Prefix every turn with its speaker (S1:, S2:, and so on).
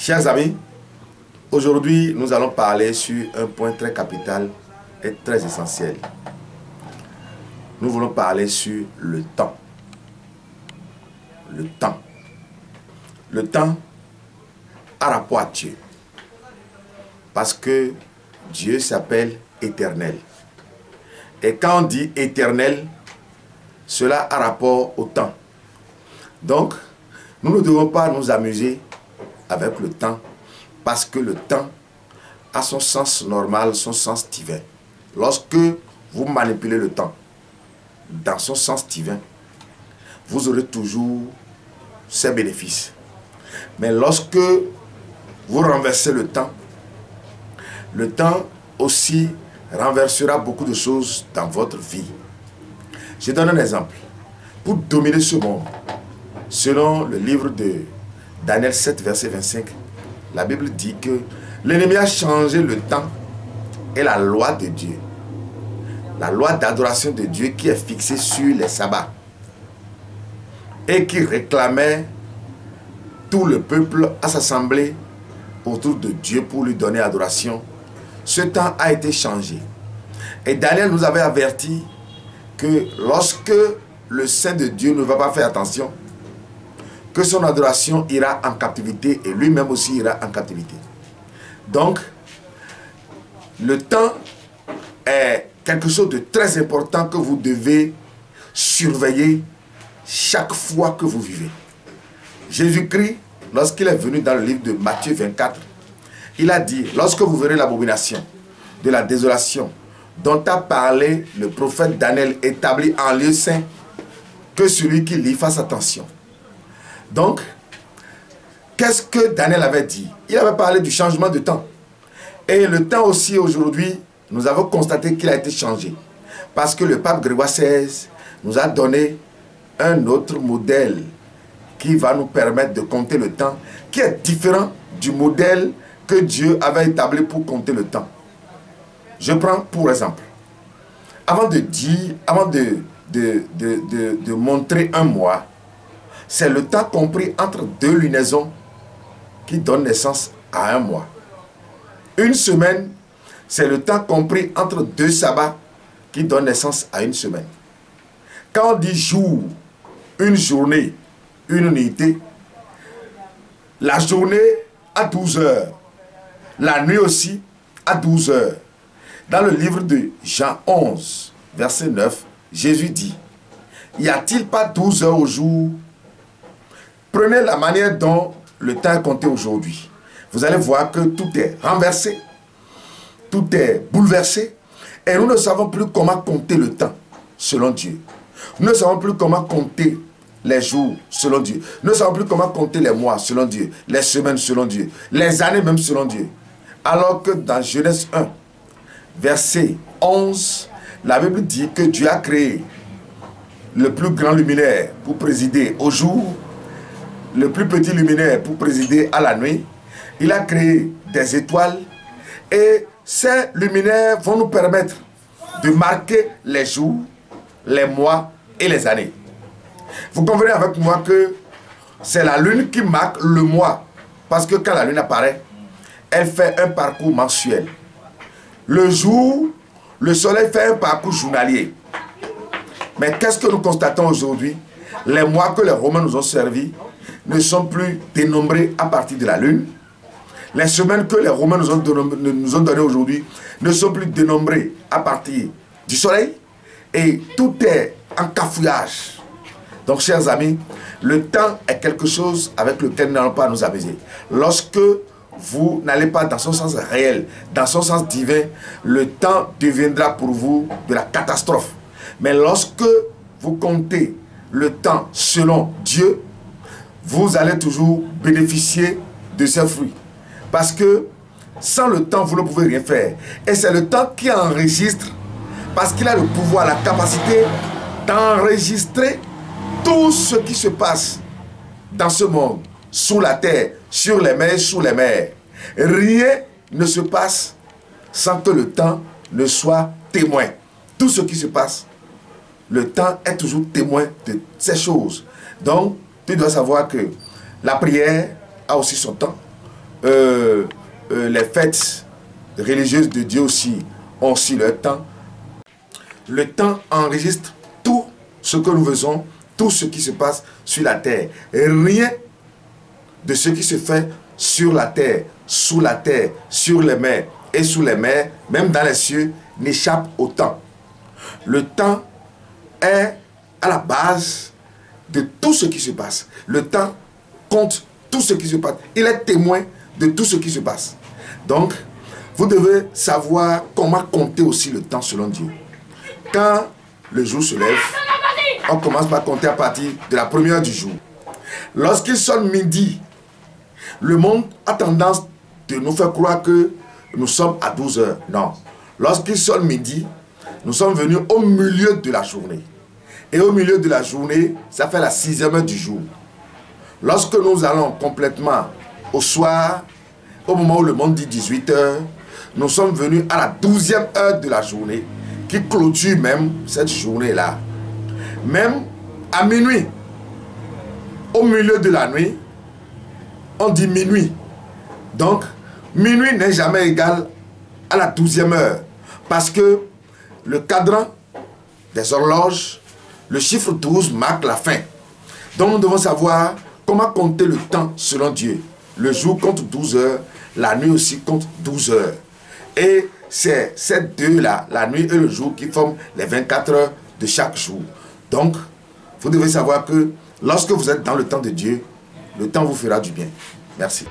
S1: Chers amis, aujourd'hui nous allons parler sur un point très capital et très essentiel. Nous voulons parler sur le temps. Le temps. Le temps a rapport à Dieu. Parce que Dieu s'appelle éternel. Et quand on dit éternel, cela a rapport au temps. Donc, nous ne devons pas nous amuser avec le temps, parce que le temps a son sens normal, son sens divin. Lorsque vous manipulez le temps dans son sens divin, vous aurez toujours ses bénéfices. Mais lorsque vous renversez le temps aussi renversera beaucoup de choses dans votre vie. Je donne un exemple. Pour dominer ce monde, selon le livre de Daniel 7, verset 25, la Bible dit que l'ennemi a changé le temps et la loi de Dieu. La loi d'adoration de Dieu qui est fixée sur les sabbats et qui réclamait tout le peuple à s'assembler autour de Dieu pour lui donner adoration. Ce temps a été changé. Et Daniel nous avait averti que lorsque le Saint de Dieu ne va pas faire attention, que son adoration ira en captivité et lui-même aussi ira en captivité. Donc, le temps est quelque chose de très important que vous devez surveiller chaque fois que vous vivez. Jésus-Christ, lorsqu'il est venu dans le livre de Matthieu 24, il a dit, lorsque vous verrez l'abomination de la désolation dont a parlé le prophète Daniel établi en lieu saint, que celui qui lit fasse attention. Donc, qu'est-ce que Daniel avait dit? Il avait parlé du changement de temps. Et le temps aussi aujourd'hui, nous avons constaté qu'il a été changé. Parce que le pape Grégoire XVI nous a donné un autre modèle qui va nous permettre de compter le temps, qui est différent du modèle que Dieu avait établi pour compter le temps. Je prends pour exemple, avant de montrer un mois, c'est le temps compris entre deux lunaisons qui donne naissance à un mois. Une semaine, c'est le temps compris entre deux sabbats qui donne naissance à une semaine. Quand on dit jour, une journée, une unité, la journée à 12 heures, la nuit aussi à 12 heures. Dans le livre de Jean 11, verset 9, Jésus dit, « Y a-t-il pas 12 heures au jour? Prenez la manière dont le temps est compté aujourd'hui. Vous allez voir que tout est renversé, tout est bouleversé, et nous ne savons plus comment compter le temps selon Dieu. Nous ne savons plus comment compter les jours selon Dieu. Nous ne savons plus comment compter les mois selon Dieu, les semaines selon Dieu, les années même selon Dieu. Alors que dans Genèse 1, verset 11, la Bible dit que Dieu a créé le plus grand luminaire pour présider au jour, le plus petit luminaire pour présider à la nuit. Il a créé des étoiles et ces luminaires vont nous permettre de marquer les jours, les mois et les années. Vous convenez avec moi que c'est la lune qui marque le mois, parce que quand la lune apparaît, elle fait un parcours mensuel. Le jour, le soleil fait un parcours journalier. Mais qu'est-ce que nous constatons aujourd'hui? Les mois que les Romains nous ont servis ne sont plus dénombrés à partir de la lune. Les semaines que les Romains nous ont données aujourd'hui ne sont plus dénombrées à partir du soleil. Et tout est en cafouillage. Donc, chers amis, le temps est quelque chose avec lequel nous n'allons pas nous amuser. Lorsque vous n'allez pas dans son sens réel, dans son sens divin, le temps deviendra pour vous de la catastrophe. Mais lorsque vous comptez le temps selon Dieu, vous allez toujours bénéficier de ses fruits. Parce que sans le temps, vous ne pouvez rien faire. Et c'est le temps qui enregistre, parce qu'il a le pouvoir, la capacité d'enregistrer tout ce qui se passe dans ce monde, sous la terre, sur les mers, sous les mers. Rien ne se passe sans que le temps ne soit témoin. Tout ce qui se passe, le temps est toujours témoin de ces choses. Donc, tu dois savoir que la prière a aussi son temps. les fêtes religieuses de Dieu aussi ont aussi leur temps. Le temps enregistre tout ce que nous faisons, tout ce qui se passe sur la terre. Et rien de ce qui se fait sur la terre, sous la terre, sur les mers et sous les mers, même dans les cieux, n'échappe au temps. Le temps est à la base de tout ce qui se passe. Le temps compte tout ce qui se passe. Il est témoin de tout ce qui se passe. Donc, vous devez savoir comment compter aussi le temps selon Dieu. Quand le jour se lève, on commence par compter à partir de la première heure du jour. Lorsqu'il sonne midi, le monde a tendance de nous faire croire que nous sommes à 12 heures. Non. Lorsqu'il sonne midi, nous sommes venus au milieu de la journée. Et au milieu de la journée, ça fait la 6e heure du jour. Lorsque nous allons complètement au soir, au moment où le monde dit 18 heures, nous sommes venus à la 12e heure de la journée, qui clôture même cette journée-là. Même à minuit, au milieu de la nuit, on dit minuit. Donc, minuit n'est jamais égal à la 12e heure. Parce que le cadran des horloges, le chiffre 12 marque la fin. Donc, nous devons savoir comment compter le temps selon Dieu. Le jour compte 12 heures, la nuit aussi compte 12 heures. Et c'est ces deux-là, la nuit et le jour, qui forment les 24 heures de chaque jour. Donc, vous devez savoir que lorsque vous êtes dans le temps de Dieu, le temps vous fera du bien. Merci.